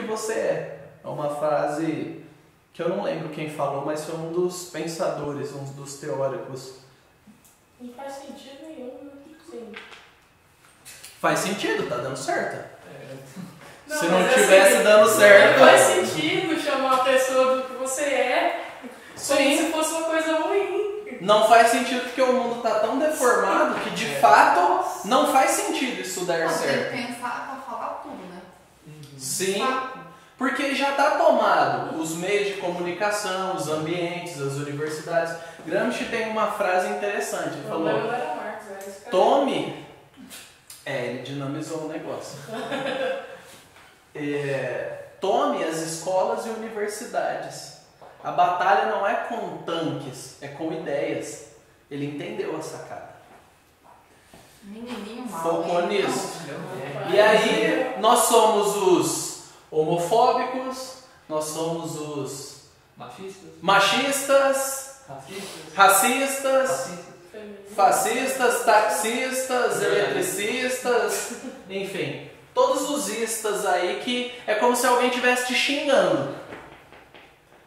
você é. É uma frase que eu não lembro quem falou, mas foi um dos pensadores, um dos teóricos. Não faz sentido nenhum, né? Sim. Faz sentido, tá dando certo. Não, se não mas tivesse assim, dando certo... Não faz sentido chamar a pessoa do que você é como Sim. se fosse uma coisa ruim. Não faz sentido porque o mundo tá tão deformado que de fato não faz sentido isso dar certo. Tem que pensar pra falar tudo, né? Sim, porque já está tomado os meios de comunicação, os ambientes, as universidades. Gramsci tem uma frase interessante, ele falou, tome... ele dinamizou o negócio. Tome as escolas e universidades. A batalha não é com tanques, é com ideias. Ele entendeu a sacada. Menininho mal. Focou nisso. E aí, nós somos os homofóbicos, nós somos os machistas, racistas, fascistas, taxistas, eletricistas, enfim, todos os istas aí que é como se alguém estivesse te xingando.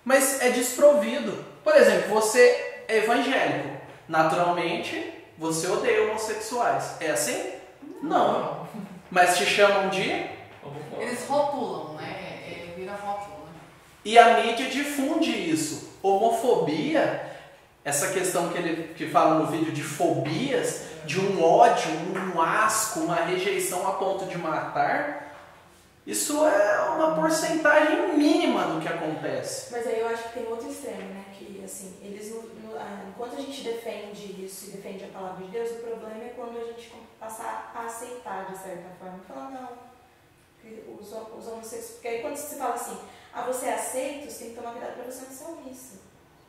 Mas é desprovido. Por exemplo, você é evangélico. Naturalmente, você odeia homossexuais. É assim? Não. Mas te chamam de... Eles rotulam, né? Vira rótulo, né? E a mídia difunde isso. Homofobia, essa questão que fala no vídeo de fobias, de um ódio, um asco, uma rejeição a ponto de matar, isso é uma porcentagem mínima do que acontece. Mas aí eu acho que tem outro extremo, né? Que assim, eles enquanto a gente defende isso e defende a palavra de Deus, o problema é quando a gente passar a aceitar de certa forma. Falar, não, os homossexuais. Porque aí quando você fala assim, você aceita, você tem que tomar cuidado pra você não ser omisso.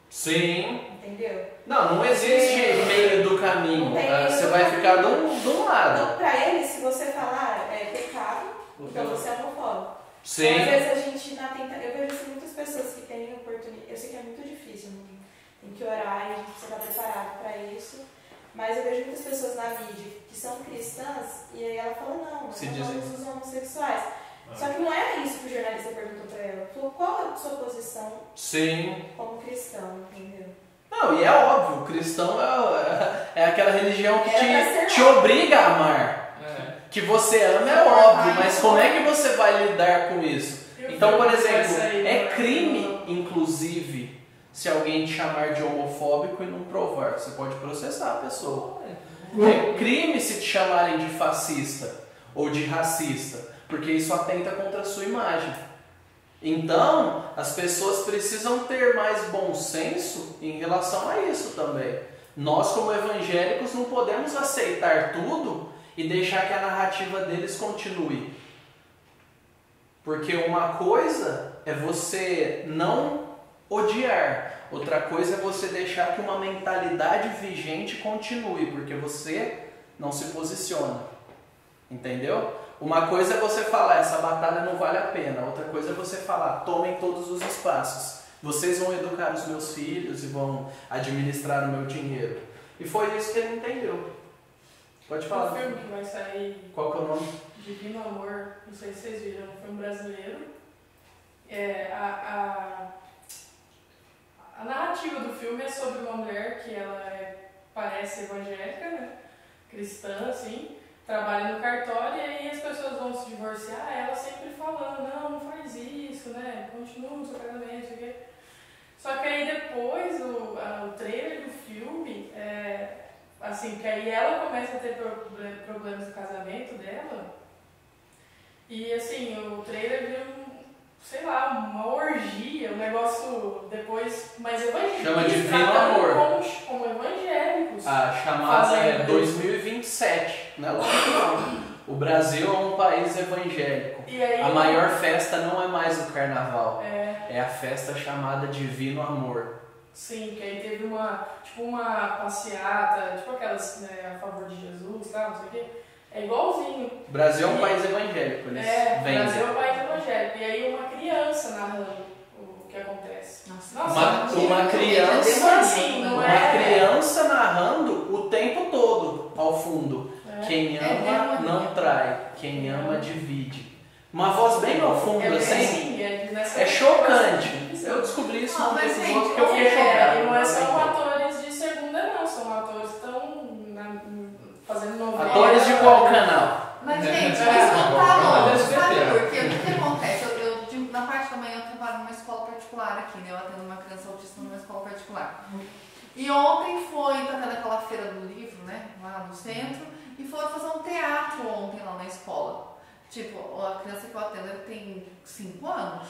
Sim. Entendeu? Não existe meio do caminho. Você vai ficar de um lado. Então, pra eles, se você falar é pecado, então você é homofóbico. Sim. Então, às vezes a gente eu vejo assim, muitas pessoas que têm oportunidade. Eu sei que é muito difícil, tem que orar e a gente precisa estar preparado para isso. Mas eu vejo muitas pessoas na mídia que são cristãs e aí ela fala, não, nós somos os homossexuais. Só que não era isso que o jornalista perguntou para ela. Ele falou, qual é a sua posição como cristão, entendeu? Não, e é óbvio, o cristão é aquela religião que te obriga a amar. Que você ama é óbvio, mas como é que você vai lidar com isso? Então, por exemplo, é crime, inclusive, se alguém te chamar de homofóbico e não provar. Você pode processar a pessoa. É crime se te chamarem de fascista ou de racista, porque isso atenta contra a sua imagem. Então, as pessoas precisam ter mais bom senso em relação a isso também. Nós, como evangélicos, não podemos aceitar tudo e deixar que a narrativa deles continue. Porque uma coisa é você não odiar, outra coisa é você deixar que uma mentalidade vigente continue, porque você não se posiciona. Entendeu? Uma coisa é você falar, essa batalha não vale a pena. Outra coisa é você falar, tomem todos os espaços. Vocês vão educar os meus filhos e vão administrar o meu dinheiro. E foi isso que ele entendeu. Pode falar. Um filme que vai sair... Qual que é o nome? Divino Amor. Não sei se vocês viram. É um filme brasileiro. A narrativa do filme é sobre uma mulher que ela parece evangélica, né? Cristã, assim. Trabalha no cartório e aí as pessoas vão se divorciar, ela sempre falando, não faz isso, né? Continua no seu casamento, isso aqui. Só que aí depois, o trailer do filme, assim, que aí ela começa a ter problemas no casamento dela. E assim, o trailer vira uma orgia, um negócio depois mais evangélico. Chama de Divino Amor. Como evangélicos. A chamada é 2027, né? O Brasil é um país evangélico. Aí, a maior festa não é mais o carnaval. É a festa chamada Divino Amor. Sim, que aí teve uma passeata, tipo aquelas, né, a favor de Jesus, tá, não sei o quê. É igualzinho. O Brasil é um país evangélico, eles vendem. O Brasil é um país evangélico. E aí uma criança narrando o que acontece. Uma criança narrando o tempo todo, ao fundo. Quem ama não trai, quem ama divide. Uma voz bem ao fundo, assim. essa é chocante. Eu descobri isso no episódio porque eu fiquei chocado. E não são atores de segunda, não. São atores que estão fazendo novela. Atores de qual canal? Mas, gente, isso não tá longe, sabe por quê? O que acontece? Na parte da manhã eu trabalho numa escola particular aqui, né? Eu atendo uma criança autista numa escola particular. E ontem tá tendo aquela feira do livro, né? Lá no centro. E foram fazer um teatro ontem lá na escola. Tipo, a criança que eu atendo, ela tem 5 anos.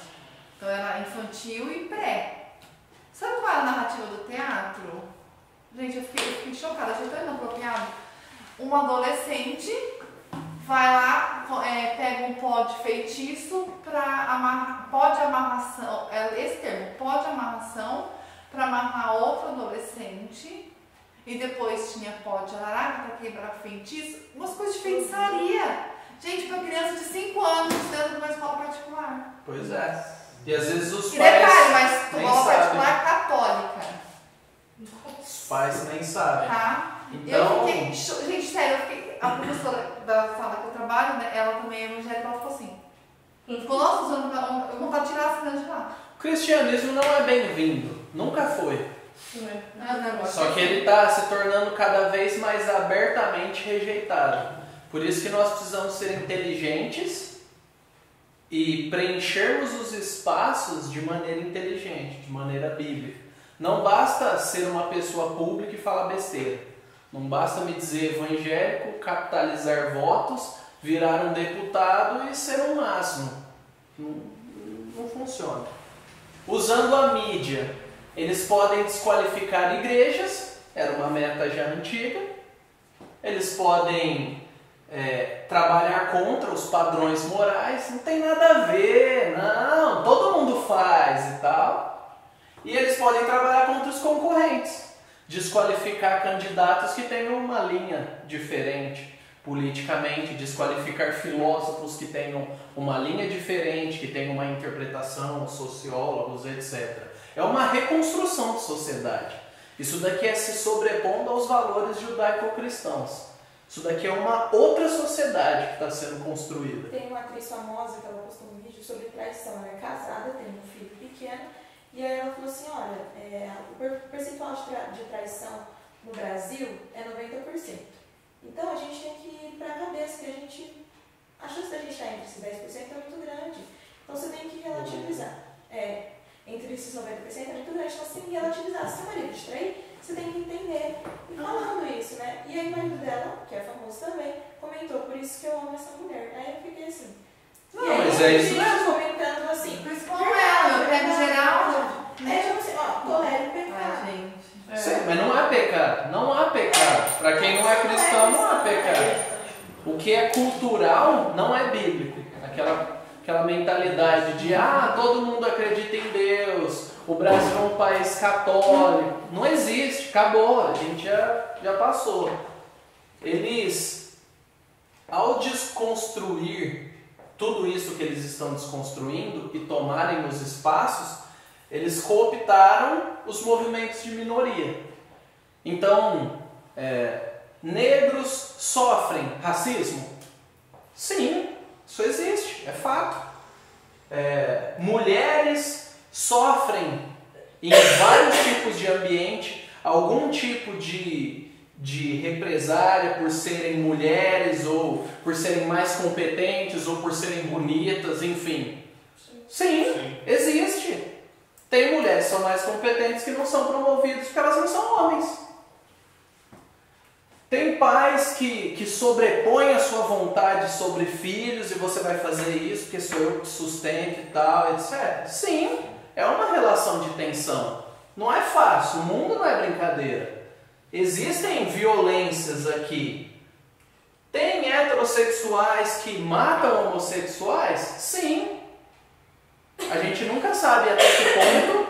Então era infantil e pré. Sabe qual é a narrativa do teatro? Gente, eu fiquei chocada, achei tão inapropriado. Uma adolescente vai lá, pega um pó de feitiço para amarrar, pó de amarração, esse termo, pó de amarração, para amarrar outro adolescente. E depois tinha pó de araraca para quebrar feitiço. Umas coisas de feitiçaria. Gente, para criança de 5 anos dentro de uma escola particular. Pois é. E às vezes os e pais. Detalhe, mas escola sabem. particular católica. Os pais nem sabem. Tá? Então. Eu fiquei, gente, sério, a professora da sala que eu trabalho, né, ela também é evangélica, ela ficou assim. Ficou, nossa, eu vou tirar as crianças de lá. O cristianismo não é bem-vindo. Nunca foi. Só que ele está se tornando cada vez mais abertamente rejeitado. Por isso que nós precisamos ser inteligentes e preenchermos os espaços de maneira inteligente, de maneira bíblica. Não basta ser uma pessoa pública e falar besteira. Não basta me dizer evangélico, capitalizar votos, virar um deputado e ser um máximo. Não funciona. Usando a mídia, eles podem desqualificar igrejas, era uma meta já antiga. Eles podem trabalhar contra os padrões morais, não tem nada a ver, não, todo mundo faz e tal. E eles podem trabalhar contra os concorrentes, desqualificar candidatos que tenham uma linha diferente politicamente, desqualificar filósofos que tenham uma linha diferente, que tenham uma interpretação, sociólogos, etc. É uma reconstrução de sociedade. Isso daqui é se sobrepondo aos valores judaico-cristãos. Isso daqui é uma outra sociedade que está sendo construída. Tem uma atriz famosa que ela postou um vídeo sobre traição. Ela é casada, tem um filho pequeno. E aí ela falou assim, olha, o percentual de traição no Brasil é 90%. Então a gente tem que ir para a cabeça que a chance da gente estar entre esses 10% é muito grande. Então você tem que relativizar. Entre esses 90% é muito grande, então você tem que relativizar. Se o marido te trair, você tem que entender. E falando isso, né? E aí o marido dela, que é famoso também, comentou, por isso que eu amo essa mulher. Aí eu fiquei assim. Não, mas é isso mesmo. Comentando assim. Por isso como ela, eu pego geral. Tipo assim, tolera o pecado. Sim, mas não há pecado. Não há pecado. Para quem não é cristão, não há pecado. O que é cultural não é bíblico. Aquela mentalidade de todo mundo acredita em Deus, o Brasil é um país católico. Não existe, acabou, a gente já passou. Eles, ao desconstruir tudo isso que eles estão desconstruindo e tomarem os espaços, eles cooptaram os movimentos de minoria. Então, negros sofrem racismo? Sim, isso existe, é fato. Mulheres sofrem em vários tipos de ambiente algum tipo de represária por serem mulheres ou por serem mais competentes ou por serem bonitas, enfim. Sim, existe. Tem mulheres que são mais competentes que não são promovidas porque elas não são homens. Tem pais que sobrepõem a sua vontade sobre filhos e você vai fazer isso porque sou eu que sustento e tal, etc. Sim, é uma relação de tensão. Não é fácil, o mundo não é brincadeira. Existem violências aqui. Tem heterossexuais que matam homossexuais? Sim. A gente nunca sabe até que ponto,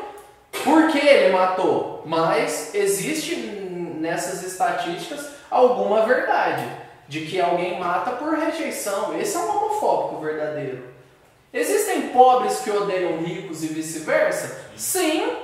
por que ele matou. Mas existe nessas estatísticas alguma verdade de que alguém mata por rejeição. Esse é um homofóbico verdadeiro. Existem pobres que odeiam ricos e vice-versa? Sim.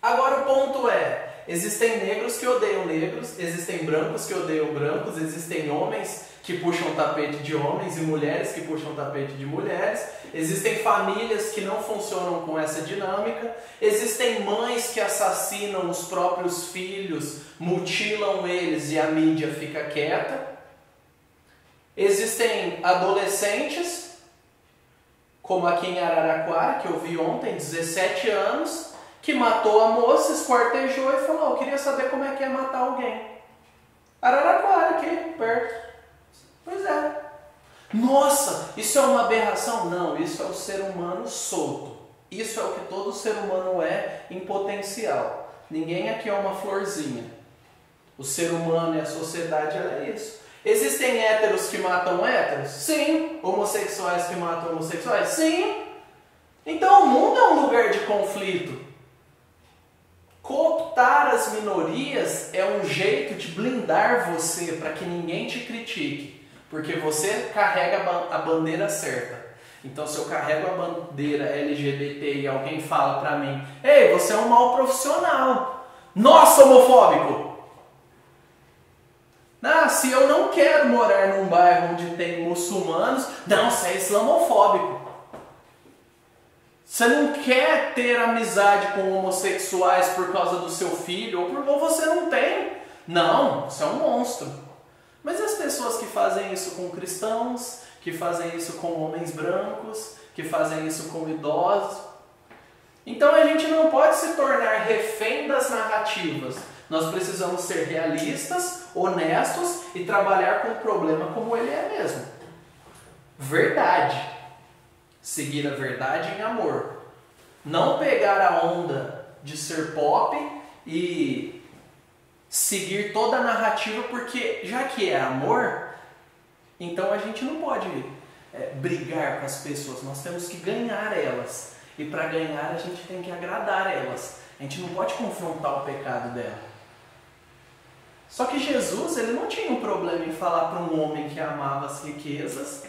Agora o ponto é, Existem negros que odeiam negros, existem brancos que odeiam brancos, existem homens que puxam o tapete de homens e mulheres que puxam o tapete de mulheres, existem famílias que não funcionam com essa dinâmica, existem mães que assassinam os próprios filhos, mutilam eles e a mídia fica quieta, existem adolescentes, como aqui em Araraquara, que eu vi ontem, 17 anos, que matou a moça, esquartejou e falou, eu queria saber como é que é matar alguém. Araraquara, aqui perto. Pois é. Nossa, isso é uma aberração? Não, isso é o ser humano solto. Isso é o que todo ser humano é em potencial. Ninguém aqui é uma florzinha. O ser humano e a sociedade é isso. Existem héteros que matam héteros? Sim. Homossexuais que matam homossexuais? Sim. Então o mundo é um lugar de conflito. Cooptar as minorias é um jeito de blindar você para que ninguém te critique. Porque você carrega a bandeira certa. Então se eu carrego a bandeira LGBT e alguém fala pra mim, ei, você é um mau profissional. Nossa, homofóbico! Ah, se eu não quero morar num bairro onde tem muçulmanos, não, você é islamofóbico. Você não quer ter amizade com homossexuais por causa do seu filho, ou você não tem. Não, você é um monstro. Mas as pessoas que fazem isso com cristãos, que fazem isso com homens brancos, que fazem isso com idosos. Então a gente não pode se tornar refém das narrativas. Nós precisamos ser realistas, honestos e trabalhar com o problema como ele é mesmo. Verdade. Seguir a verdade em amor. Não pegar a onda de ser pop e seguir toda a narrativa, porque já que é amor, então a gente não pode brigar com as pessoas, nós temos que ganhar elas. E para ganhar a gente tem que agradar elas. A gente não pode confrontar o pecado dela. Só que Jesus, ele não tinha um problema em falar para um homem que amava as riquezas,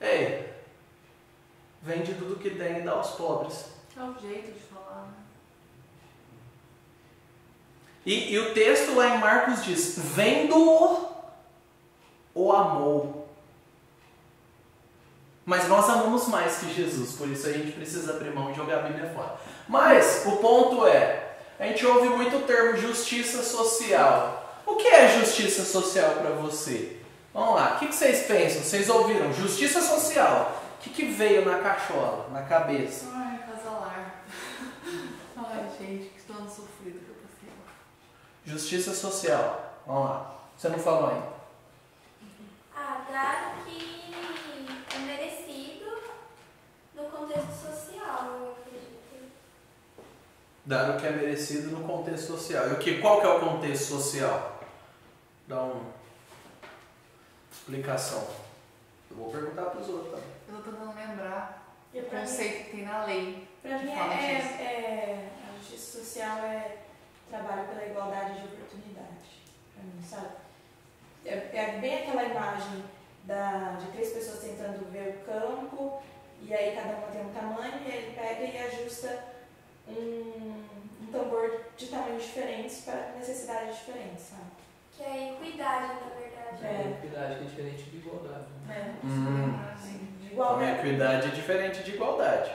ei, vende tudo que tem e dá aos pobres. É um jeito de falar, né? E o texto lá em Marcos diz, vendo-o, o amou. Mas nós amamos mais que Jesus, por isso a gente precisa abrir mão e jogar a Bíblia fora. Mas o ponto é, a gente ouve muito o termo justiça social. O que é justiça social para você? Vamos lá, o que vocês pensam? Vocês ouviram? Justiça social. O que veio na cachola, na cabeça? Ai, casalar. Ai, gente, que estou sofrido que eu passei. Justiça social. Vamos lá. Você não falou ainda. Dar o que é merecido no contexto social, eu acredito. Dar o que é merecido no contexto social. E qual que é o contexto social? Dá uma explicação. Eu vou perguntar para os outros também. Eu estou tentando lembrar o conceito que tem na lei. Para mim, a justiça social é trabalho pela igualdade de oportunidade. Para mim, sabe? É bem aquela imagem de 3 pessoas tentando ver o campo, e aí cada uma tem um tamanho, e ele pega e ajusta um tambor de tamanhos diferentes para necessidades diferentes, sabe? Que é equidade, na verdade. Equidade que é diferente de igualdade. Né? De igualdade. Equidade é diferente de igualdade.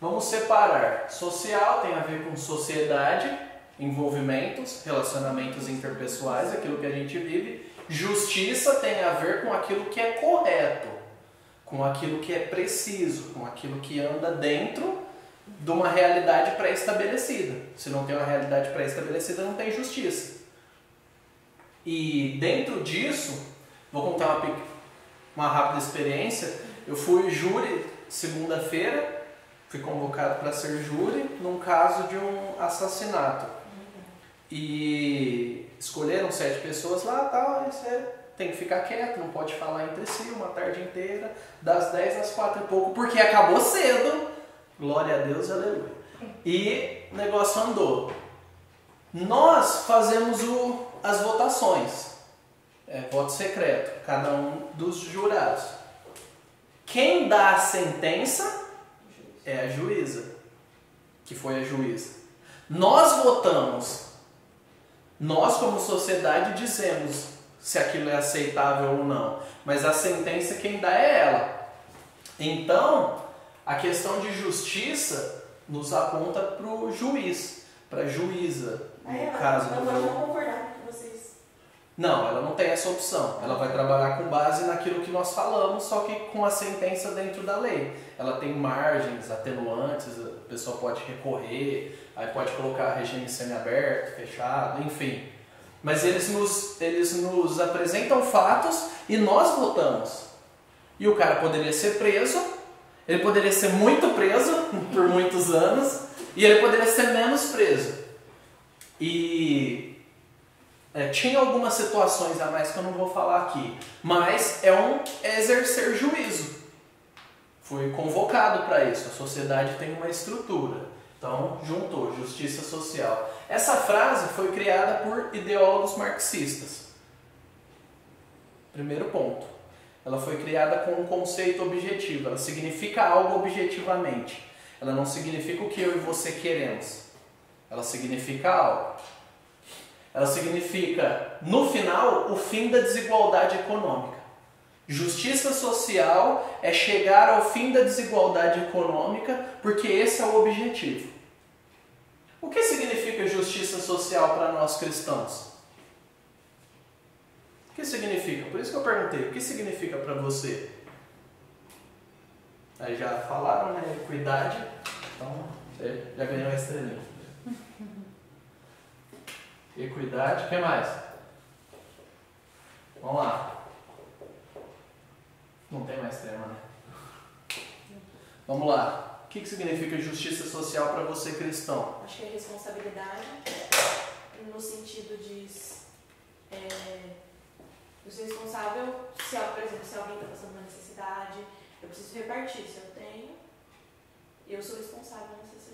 Vamos separar. Social tem a ver com sociedade, envolvimentos, relacionamentos interpessoais, aquilo que a gente vive. Justiça tem a ver com aquilo que é correto, com aquilo que é preciso, com aquilo que anda dentro de uma realidade pré-estabelecida. Se não tem uma realidade pré-estabelecida, não tem justiça. E dentro disso, vou contar uma rápida experiência. Eu fui júri segunda-feira, fui convocado para ser júri num caso de um assassinato. E escolheram 7 pessoas lá, tal, e você tem que ficar quieto, não pode falar entre si uma tarde inteira, das 10 às 4 e pouco, porque acabou cedo. Glória a Deus, aleluia. E o negócio andou. Nós fazemos as votações. Voto secreto, cada um dos jurados. Quem dá a sentença é a juíza, que foi a juíza. Nós votamos. Nós, como sociedade, dizemos se aquilo é aceitável ou não. Mas a sentença quem dá é ela. Então, a questão de justiça nos aponta para o juiz, para a juíza, no caso do... Ela não concordar com vocês. Não, ela não tem essa opção. Ela vai trabalhar com base naquilo que nós falamos, só que com a sentença dentro da lei. Ela tem margens, atenuantes, a pessoa pode recorrer, aí pode colocar regime semiaberto, fechado, enfim. Mas eles nos apresentam fatos e nós votamos. E o cara poderia ser preso, ele poderia ser muito preso por muitos anos, e ele poderia ser menos preso. E tinha algumas situações a mais que eu não vou falar aqui, mas é exercer juízo. Foi convocado para isso, a sociedade tem uma estrutura. Então, juntou justiça social. Essa frase foi criada por ideólogos marxistas. Primeiro ponto. Ela foi criada com um conceito objetivo. Ela significa algo objetivamente. Ela não significa o que eu e você queremos. Ela significa algo. Ela significa, no final, o fim da desigualdade econômica. Justiça social é chegar ao fim da desigualdade econômica, porque esse é o objetivo. O que significa justiça social para nós cristãos? O que significa? Por isso que eu perguntei, o que significa para você? Aí já falaram, né? Equidade, então você já ganhou a estrelinha. Equidade, o que mais? Vamos lá. Não tem mais tema, né? Vamos lá. O que significa justiça social para você cristão? Acho que é responsabilidade, no sentido de eu ser responsável, por exemplo, se alguém está passando uma necessidade, eu preciso repartir. Se eu tenho, eu sou responsável pela necessidade.